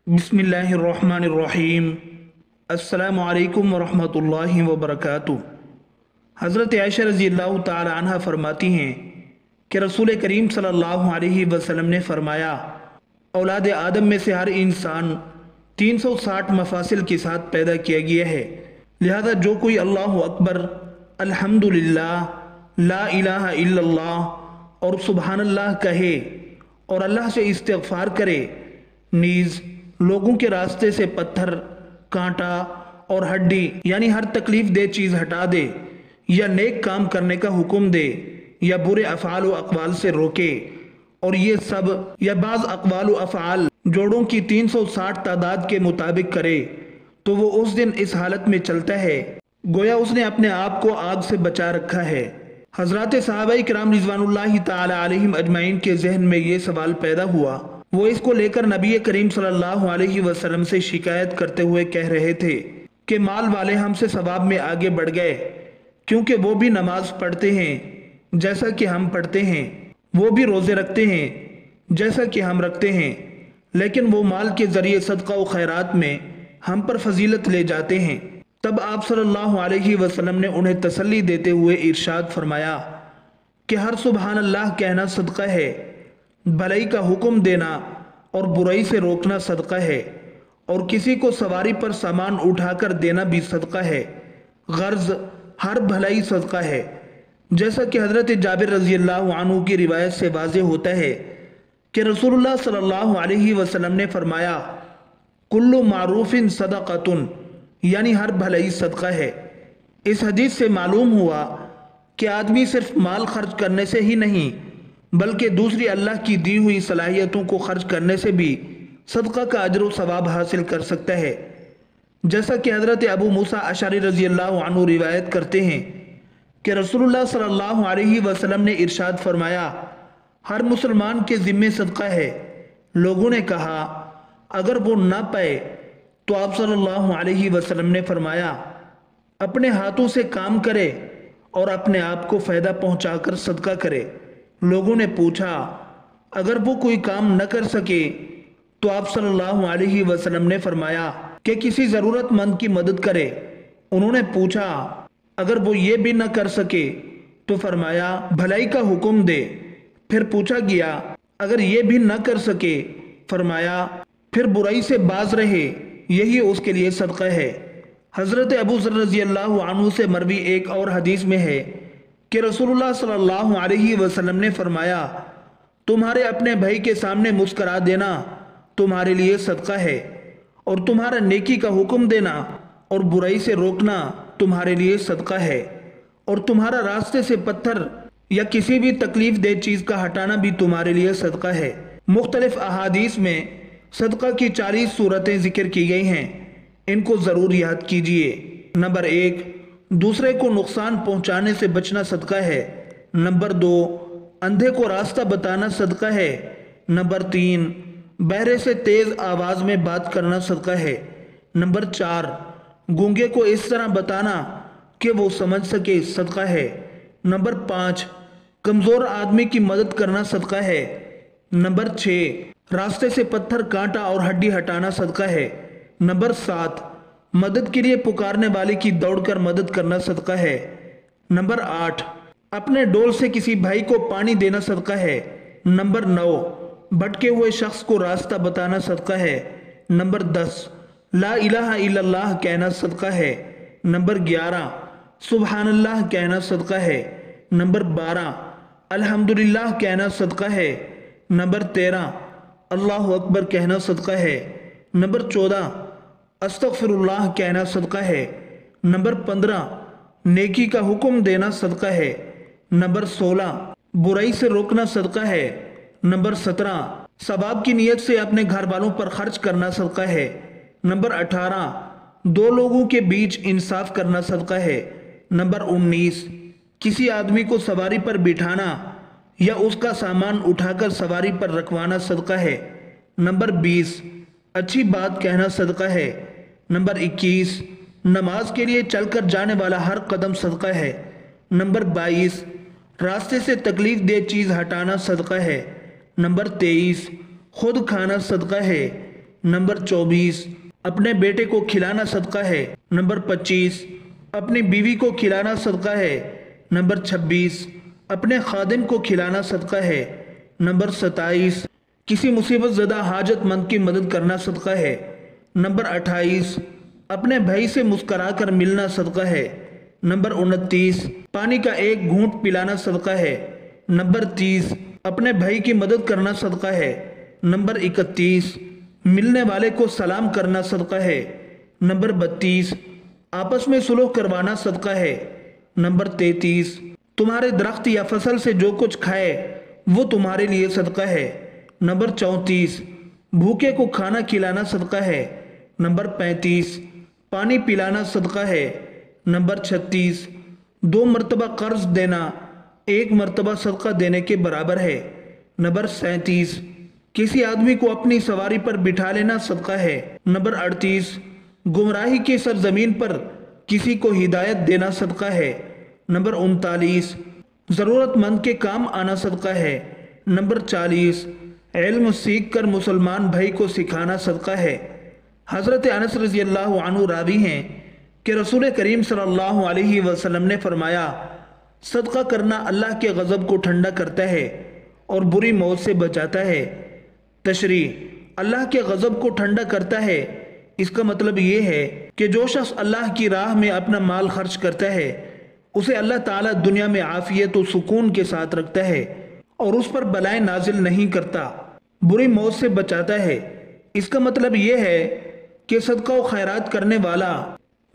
बिस्मिल्लाहिर्रहमानिर्रहीम। अस्सलामु अलैकुम वरहमतुल्लाहि वबरकातुह। हज़रत आयशा रज़ी अल्लाह ताला अन्हा फरमाती हैं कि रसूल करीम सल्लल्लाहु अलैहि वसल्लम ने फरमाया, औलाद आदम में से हर इंसान 360 मफासिल के साथ पैदा किया गया है। लिहाजा जो कोई अल्लाहु अकबर, अल्हम्दुलिल्लाह, ला इलाहा इल्लल्लाह और सुबहानल्लाह कहे और अल्लाह से इस्तिग़फ़ार करे, नीज़ लोगों के रास्ते से पत्थर, कांटा और हड्डी यानी हर तकलीफ दे चीज़ हटा दे, या नेक काम करने का हुक्म दे, या बुरे अफ़आल व अक़वाल से रोके, और ये सब या बाज़ अक़वाल व अफ़आल जोड़ों की 360 तादाद के मुताबिक करे, तो वो उस दिन इस हालत में चलता है गोया उसने अपने आप को आग से बचा रखा है। हज़रात सहाबाए किराम रिज़वानुल्लाहि ताला अलैहिम अजमाइन के जहन में ये सवाल पैदा हुआ। वो इसको लेकर नबी करीम सल्लल्लाहु अलैहि वसल्लम से शिकायत करते हुए कह रहे थे कि माल वाले हमसे सवाब में आगे बढ़ गए, क्योंकि वो भी नमाज पढ़ते हैं जैसा कि हम पढ़ते हैं, वो भी रोज़े रखते हैं जैसा कि हम रखते हैं, लेकिन वो माल के ज़रिए सदका व खैरात में हम पर फजीलत ले जाते हैं। तब आप सल्लल्लाहु अलैहि वसल्लम ने उन्हें तसल्ली देते हुए इरशाद फरमाया कि हर सुबहान अल्लाह कहना सदका है, भलाई का हुक्म देना और बुराई से रोकना सदका है, और किसी को सवारी पर सामान उठाकर देना भी सदका है। गर्ज हर भलाई सदका है, जैसा कि हज़रत जाबिर रज़ी अल्लाह अन्हु की रिवायत से वाज़ेह होता है कि रसूलुल्लाह सल्लल्लाहु अलैहि वसल्लम ने फरमाया, कुल्लु मारूफिन सदक़तुन, यानी हर भलाई सदका है। इस हदीस से मालूम हुआ कि आदमी सिर्फ माल खर्च करने से ही नहीं, बल्कि दूसरी अल्लाह की दी हुई सलाहियतों को खर्च करने से भी सदका का अजर व सवाब हासिल कर सकता है। जैसा कि हज़रत अबू मूसा अशअरी रज़ी अल्लाह अन्हु रिवायत करते हैं कि रसूलुल्लाह सल्लल्लाहु अलैहि वसल्लम ने इरशाद फरमाया, हर मुसलमान के ज़िम्मे सदका है। लोगों ने कहा, अगर वो ना पाए? तो आप सल्लल्लाहु अलैहि वसल्लम ने फरमाया, अपने हाथों से काम करे और अपने आप को फ़ायदा पहुंचाकर सदका करे। लोगों ने पूछा, अगर वो कोई काम न कर सके? तो आप सल्लल्लाहु अलैहि वसल्लम ने फरमाया कि किसी ज़रूरतमंद की मदद करे। उन्होंने पूछा, अगर वो ये भी न कर सके? तो फरमाया, भलाई का हुक्म दे। फिर पूछा गया, अगर ये भी न कर सके? फरमाया, फिर बुराई से बाज रहे, यही उसके लिए सदका है। हज़रत अबू ज़र रज़ी अल्लाह अन्हु से मरवी एक और हदीस में है कि रसूलुल्लाह सल्लल्लाहु अलैहि वसल्लम ने फरमाया, तुम्हारे अपने भाई के सामने मुस्करा देना तुम्हारे लिए सदका है, और तुम्हारा नेकी का हुक्म देना और बुराई से रोकना तुम्हारे लिए सदका है, और तुम्हारा रास्ते से पत्थर या किसी भी तकलीफ दे चीज़ का हटाना भी तुम्हारे लिए सदका है। मुख्तलिफ अहादीस में सदका की 40 सूरतें जिक्र की गई हैं, इनको ज़रूर याद कीजिए। नंबर 1, दूसरे को नुकसान पहुंचाने से बचना सदका है। नंबर 2, अंधे को रास्ता बताना सदका है। नंबर 3, बहरे से तेज़ आवाज़ में बात करना सदका है। नंबर 4, गूंगे को इस तरह बताना कि वो समझ सके, सदका है। नंबर 5, कमज़ोर आदमी की मदद करना सदका है। नंबर 6, रास्ते से पत्थर, कांटा और हड्डी हटाना सदका है। नंबर 7, मदद के लिए पुकारने वाले की दौड़कर मदद करना सदका है। नंबर 8, अपने डोल से किसी भाई को पानी देना सदका है। नंबर 9, भटके हुए शख्स को रास्ता बताना सदका है। नंबर 10, ला इलाहा इल्लल्लाह कहना सदका है। नंबर 11, सुबहानल्लाह कहना सदका है। नंबर 12, अल्हम्दुलिल्लाह कहना सदका है। नंबर 13, अल्लाहु अकबर कहना सदका है। नंबर 14, अस्तगफिरुल्लाह कहना सदका है। नंबर 15, नेकी का हुक्म देना सदका है। नंबर 16, बुराई से रोकना सदका है। नंबर 17, सवाब की नीयत से अपने घर वालों पर खर्च करना सदका है। नंबर 18, दो लोगों के बीच इंसाफ करना सदका है। नंबर 19, किसी आदमी को सवारी पर बिठाना या उसका सामान उठाकर सवारी पर रखवाना सदका है। नंबर 20, अच्छी बात कहना सदका है। नंबर 21, नमाज के लिए चलकर जाने वाला हर कदम सदका है। नंबर 22, रास्ते से तकलीफ दे चीज़ हटाना सदका है। नंबर 23, खुद खाना सदका है। نمبر 24 اپنے بیٹے کو کھلانا صدقہ ہے۔ نمبر 25 اپنی بیوی کو کھلانا صدقہ ہے۔ نمبر 26 اپنے خادم کو کھلانا صدقہ ہے۔ نمبر 27 کسی مصیبت زدہ حاجت مند کی مدد کرنا صدقہ ہے۔ نمبر 28 اپنے بھائی سے مسکرا کر ملنا صدقہ ہے۔ نمبر 29 پانی کا ایک گھونٹ پلانا صدقہ ہے۔ نمبر 30 اپنے بھائی کی مدد کرنا صدقہ ہے۔ نمبر 31 ملنے والے کو سلام کرنا صدقہ ہے۔ نمبر 32 آپس میں صلح کروانا صدقہ ہے۔ نمبر 33 تمہارے درخت یا فصل سے جو کچھ کھائے وہ تمہارے لیے صدقہ ہے۔ نمبر 34 بھوکے کو کھانا کھلانا صدقہ ہے۔ نمبر 35 پانی پلانا صدقہ ہے۔ نمبر 36 2 مرتبہ قرض دینا 1 مرتبہ صدقہ دینے کے برابر ہے۔ نمبر 37 کسی آدمی کو اپنی سواری پر بٹھا لینا صدقہ ہے۔ نمبر 38 گمراہی کی سرزمین پر کسی کو ہدایت دینا صدقہ ہے۔ نمبر 39 ضرورت مند کے کام آنا صدقہ ہے۔ نمبر 40 علم سیکھ کر مسلمان بھائی کو سکھانا صدقہ ہے۔ حضرت انس رضی اللہ عنہ راوی ہیں کہ رسول کریم صلی اللہ علیہ وسلم نے فرمایا صدقہ کرنا اللہ کے غضب کو ٹھنڈا کرتا ہے اور بری موت سے بچاتا ہے۔ تشریح اللہ کے غضب کو ٹھنڈا کرتا ہے، اس کا مطلب یہ ہے کہ جو شخص اللہ کی راہ میں اپنا مال خرچ کرتا ہے اسے اللہ تعالیٰ دنیا میں عافیت و سکون کے ساتھ رکھتا ہے اور اس پر بلائیں نازل نہیں کرتا، بری موت سے بچاتا ہے۔ اس کا مطلب یہ ہے کہ صدقہ و خیرات کرنے والا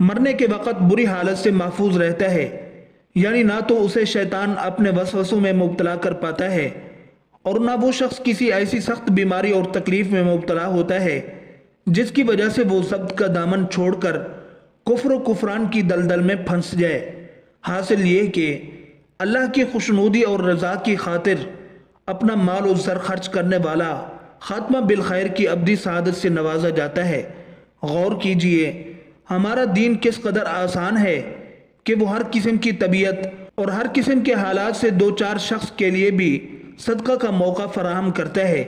مرنے کے وقت بری حالت سے محفوظ رہتا ہے، یعنی نہ تو اسے شیطان اپنے وسوسوں میں مبتلا کر پاتا ہے اور نہ وہ شخص کسی ایسی سخت بیماری اور تکلیف میں مبتلا ہوتا ہے جس کی وجہ سے وہ ضبط کا دامن چھوڑ کر کفر و کفران کی دلدل میں پھنس جائے۔ حاصل یہ کہ اللہ کی خوشنودی اور رضا کی خاطر اپنا مال و زر خرچ کرنے والا خاتمہ بالخیر کی ابدی سعادت سے نوازا جاتا ہے۔ غور کیجئے ہمارا دین کس قدر آسان ہے کہ وہ ہر قسم کی طبیعت اور ہر قسم کے حالات سے 2-4 شخص کے لیے بھی صدقہ کا موقع فراہم کرتا ہے،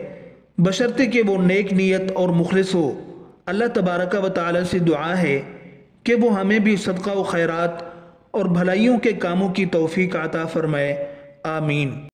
بشرطے کہ وہ نیک نیت اور مخلص ہو۔ اللہ تبارک و تعالی سے دعا ہے کہ وہ ہمیں بھی صدقہ و خیرات اور بھلائیوں کے کاموں کی توفیق عطا فرمائے، آمین۔